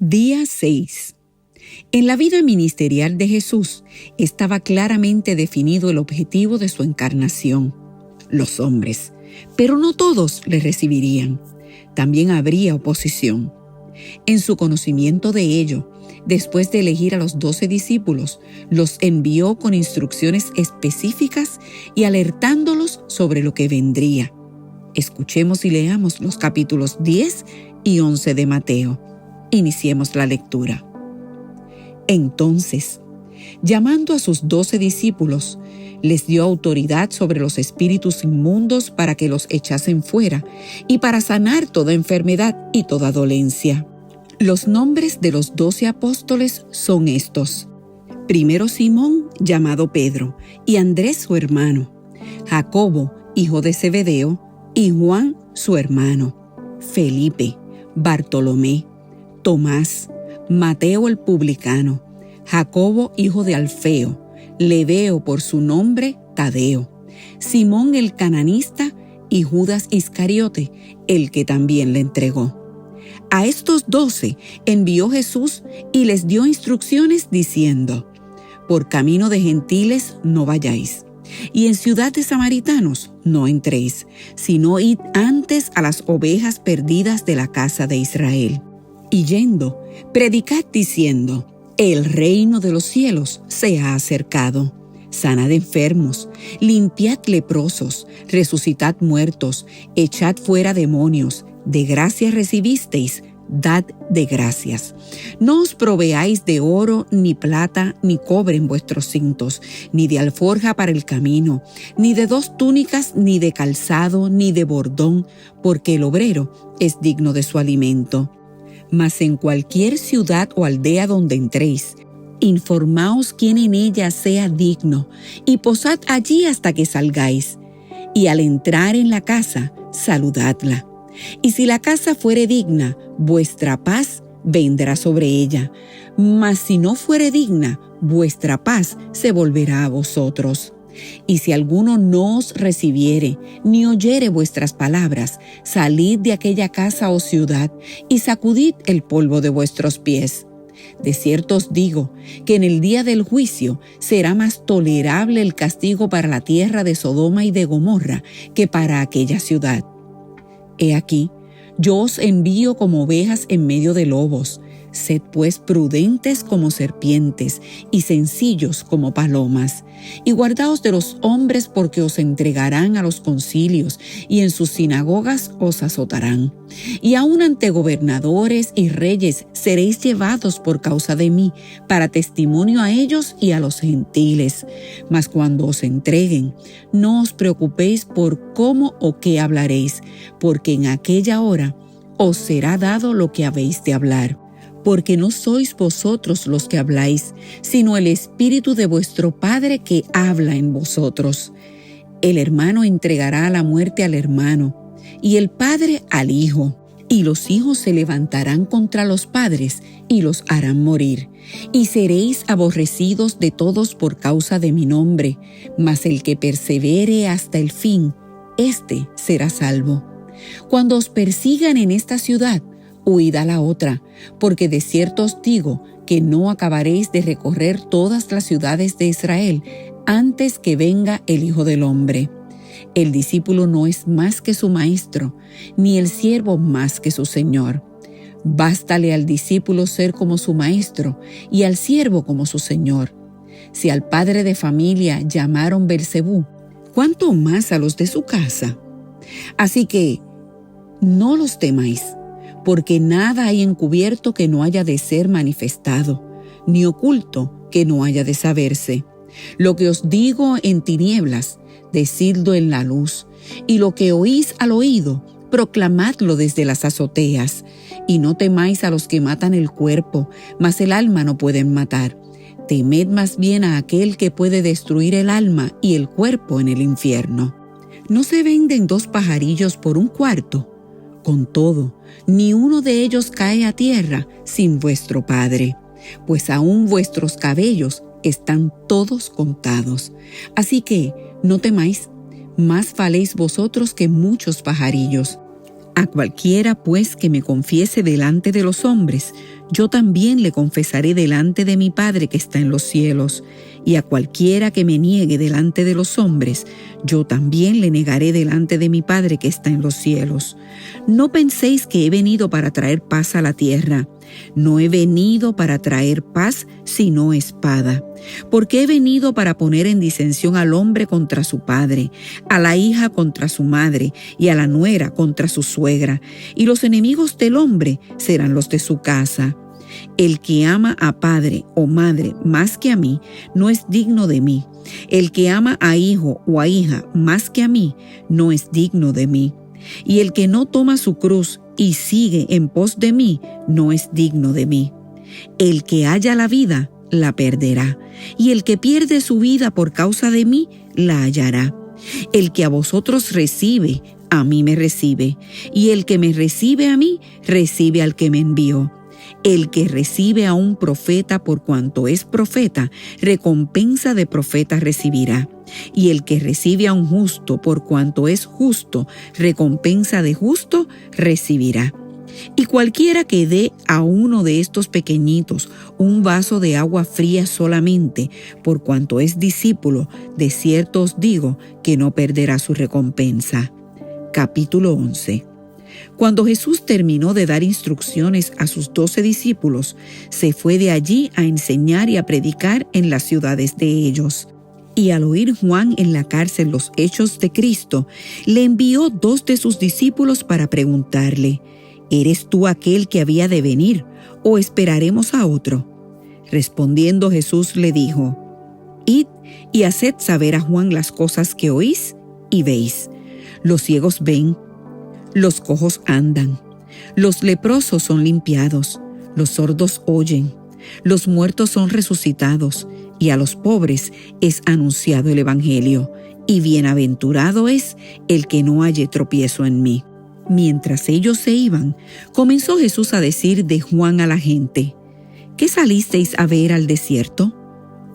Día 6. En la vida ministerial de Jesús estaba claramente definido el objetivo de su encarnación: los hombres, pero no todos le recibirían. También habría oposición. En su conocimiento de ello, después de elegir a los 12 discípulos, los envió con instrucciones específicas y alertándolos sobre lo que vendría. Escuchemos y leamos los capítulos 10 y 11 de Mateo. Iniciemos la lectura. Entonces, llamando a sus 12 discípulos, les dio autoridad sobre los espíritus inmundos para que los echasen fuera y para sanar toda enfermedad y toda dolencia. Los nombres de los 12 apóstoles son estos: primero Simón, llamado Pedro, y Andrés su hermano, Jacobo, hijo de Zebedeo, y Juan su hermano, Felipe, Bartolomé, Tomás, Mateo el publicano, Jacobo hijo de Alfeo, Lebeo por su nombre, Tadeo, Simón el cananista y Judas Iscariote, el que también le entregó. A estos 12 envió Jesús y les dio instrucciones diciendo: por camino de gentiles no vayáis, y en ciudad de samaritanos no entréis, sino id antes a las ovejas perdidas de la casa de Israel. Y yendo, predicad diciendo: el reino de los cielos se ha acercado. Sanad enfermos, limpiad leprosos, resucitad muertos, echad fuera demonios. De gracia recibisteis, dad de gracias. No os proveáis de oro, ni plata, ni cobre en vuestros cintos, ni de alforja para el camino, ni de 2 túnicas, ni de calzado, ni de bordón, porque el obrero es digno de su alimento. Mas en cualquier ciudad o aldea donde entréis, informaos quién en ella sea digno, y posad allí hasta que salgáis. Y al entrar en la casa, saludadla. Y si la casa fuere digna, vuestra paz vendrá sobre ella. Mas si no fuere digna, vuestra paz se volverá a vosotros. Y si alguno no os recibiere, ni oyere vuestras palabras, salid de aquella casa o ciudad, y sacudid el polvo de vuestros pies. De cierto os digo, que en el día del juicio será más tolerable el castigo para la tierra de Sodoma y de Gomorra que para aquella ciudad. He aquí, yo os envío como ovejas en medio de lobos. Sed pues prudentes como serpientes y sencillos como palomas. Y guardaos de los hombres, porque os entregarán a los concilios, y en sus sinagogas os azotarán. Y aun ante gobernadores y reyes seréis llevados por causa de mí, para testimonio a ellos y a los gentiles. Mas cuando os entreguen, no os preocupéis por cómo o qué hablaréis, porque en aquella hora os será dado lo que habéis de hablar. Porque no sois vosotros los que habláis, sino el Espíritu de vuestro Padre que habla en vosotros. El hermano entregará a la muerte al hermano, y el padre al hijo. Y los hijos se levantarán contra los padres, y los harán morir. Y seréis aborrecidos de todos por causa de mi nombre, mas el que persevere hasta el fin, éste será salvo. Cuando os persigan en esta ciudad, huid a la otra, porque de cierto os digo que no acabaréis de recorrer todas las ciudades de Israel antes que venga el Hijo del Hombre. El discípulo no es más que su maestro, ni el siervo más que su señor. Bástale al discípulo ser como su maestro y al siervo como su señor. Si al padre de familia llamaron Beelzebú, ¿cuánto más a los de su casa? Así que no los temáis, porque nada hay encubierto que no haya de ser manifestado, ni oculto que no haya de saberse. Lo que os digo en tinieblas, decidlo en la luz, y lo que oís al oído, proclamadlo desde las azoteas. Y no temáis a los que matan el cuerpo, mas el alma no pueden matar. Temed más bien a aquel que puede destruir el alma y el cuerpo en el infierno. ¿No se venden 2 pajarillos por un cuarto? Con todo, ni uno de ellos cae a tierra sin vuestro Padre, pues aún vuestros cabellos están todos contados. Así que no temáis, más valéis vosotros que muchos pajarillos. A cualquiera, pues, que me confiese delante de los hombres, yo también le confesaré delante de mi Padre que está en los cielos. Y a cualquiera que me niegue delante de los hombres, yo también le negaré delante de mi Padre que está en los cielos. No penséis que he venido para traer paz a la tierra. No he venido para traer paz, sino espada. Porque he venido para poner en disensión al hombre contra su padre, a la hija contra su madre, y a la nuera contra su suegra. Y los enemigos del hombre serán los de su casa. El que ama a padre o madre más que a mí, no es digno de mí. El que ama a hijo o a hija más que a mí, no es digno de mí. Y el que no toma su cruz y sigue en pos de mí, no es digno de mí. El que halla la vida, la perderá. Y el que pierde su vida por causa de mí, la hallará. El que a vosotros recibe, a mí me recibe. Y el que me recibe a mí, recibe al que me envió. El que recibe a un profeta por cuanto es profeta, recompensa de profeta recibirá. Y el que recibe a un justo por cuanto es justo, recompensa de justo recibirá. Y cualquiera que dé a uno de estos pequeñitos un vaso de agua fría solamente, por cuanto es discípulo, de cierto os digo que no perderá su recompensa. Capítulo 11. Cuando Jesús terminó de dar instrucciones a sus 12 discípulos, se fue de allí a enseñar y a predicar en las ciudades de ellos. Y al oír Juan en la cárcel los hechos de Cristo, le envió 2 de sus discípulos para preguntarle: ¿Eres tú aquel que había de venir, o esperaremos a otro? Respondiendo Jesús le dijo: Id y haced saber a Juan las cosas que oís y veis. Los ciegos ven, los cojos andan, los leprosos son limpiados, los sordos oyen, los muertos son resucitados, y a los pobres es anunciado el Evangelio, y bienaventurado es el que no halle tropiezo en mí. Mientras ellos se iban, comenzó Jesús a decir de Juan a la gente: ¿Qué salisteis a ver al desierto?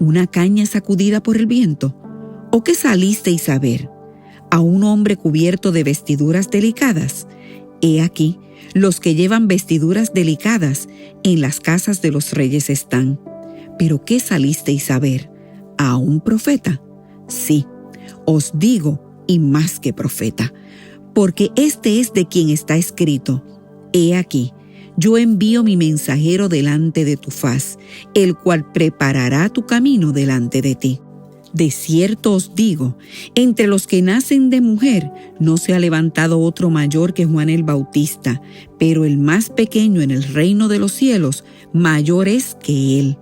¿Una caña sacudida por el viento? ¿O qué salisteis a ver? ¿A un hombre cubierto de vestiduras delicadas? He aquí, los que llevan vestiduras delicadas en las casas de los reyes están. ¿Pero qué salisteis a ver? ¿A un profeta? Sí, os digo, y más que profeta, porque este es de quien está escrito: He aquí, yo envío mi mensajero delante de tu faz, el cual preparará tu camino delante de ti. De cierto os digo, entre los que nacen de mujer no se ha levantado otro mayor que Juan el Bautista, pero el más pequeño en el reino de los cielos mayor es que él.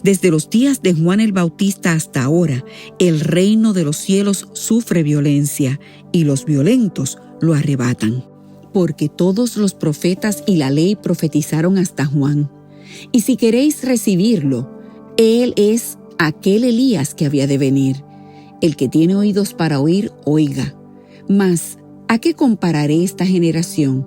Desde los días de Juan el Bautista hasta ahora, el reino de los cielos sufre violencia, y los violentos lo arrebatan. Porque todos los profetas y la ley profetizaron hasta Juan. Y si queréis recibirlo, él es aquel Elías que había de venir. El que tiene oídos para oír, oiga. Mas, ¿a qué compararé esta generación?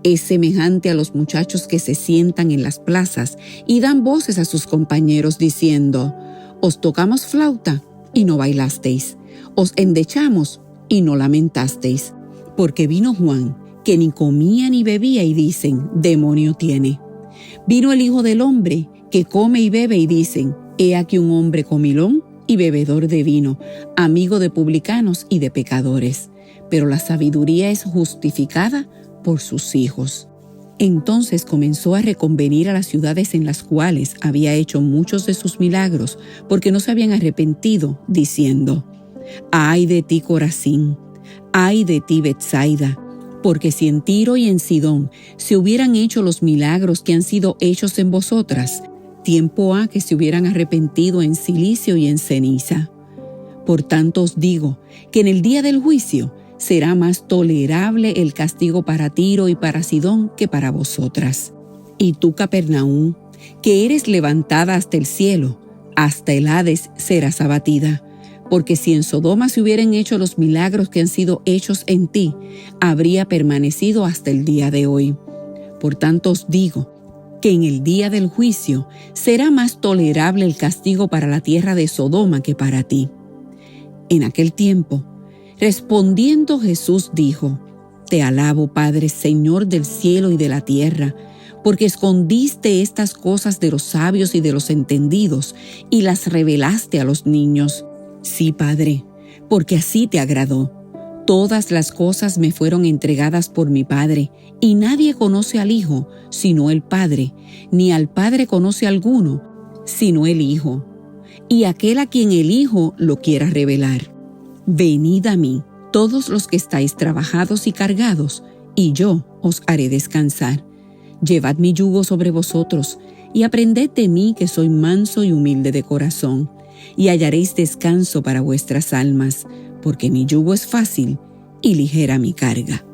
Es semejante a los muchachos que se sientan en las plazas y dan voces a sus compañeros diciendo: Os tocamos flauta y no bailasteis, os endechamos y no lamentasteis. Porque vino Juan, que ni comía ni bebía, y dicen: demonio tiene. Vino el Hijo del Hombre, que come y bebe, y dicen: he aquí un hombre comilón y bebedor de vino, amigo de publicanos y de pecadores. Pero la sabiduría es justificada por sus hijos. Entonces comenzó a reconvenir a las ciudades en las cuales había hecho muchos de sus milagros, porque no se habían arrepentido, diciendo: ay de ti, Corazín, ay de ti, Betsaida, porque si en Tiro y en Sidón se hubieran hecho los milagros que han sido hechos en vosotras, tiempo ha que se hubieran arrepentido en cilicio y en ceniza. Por tanto os digo que en el día del juicio será más tolerable el castigo para Tiro y para Sidón que para vosotras. Y tú, Capernaum, que eres levantada hasta el cielo, hasta el Hades serás abatida. Porque si en Sodoma se hubieran hecho los milagros que han sido hechos en ti, habría permanecido hasta el día de hoy. Por tanto os digo que en el día del juicio será más tolerable el castigo para la tierra de Sodoma que para ti. En aquel tiempo, respondiendo Jesús dijo: Te alabo, Padre, Señor del cielo y de la tierra, porque escondiste estas cosas de los sabios y de los entendidos y las revelaste a los niños. Sí, Padre, porque así te agradó. Todas las cosas me fueron entregadas por mi Padre, y nadie conoce al Hijo sino el Padre, ni al Padre conoce alguno sino el Hijo, y aquel a quien el Hijo lo quiera revelar. Venid a mí, todos los que estáis trabajados y cargados, y yo os haré descansar. Llevad mi yugo sobre vosotros, y aprended de mí, que soy manso y humilde de corazón, y hallaréis descanso para vuestras almas, porque mi yugo es fácil y ligera mi carga.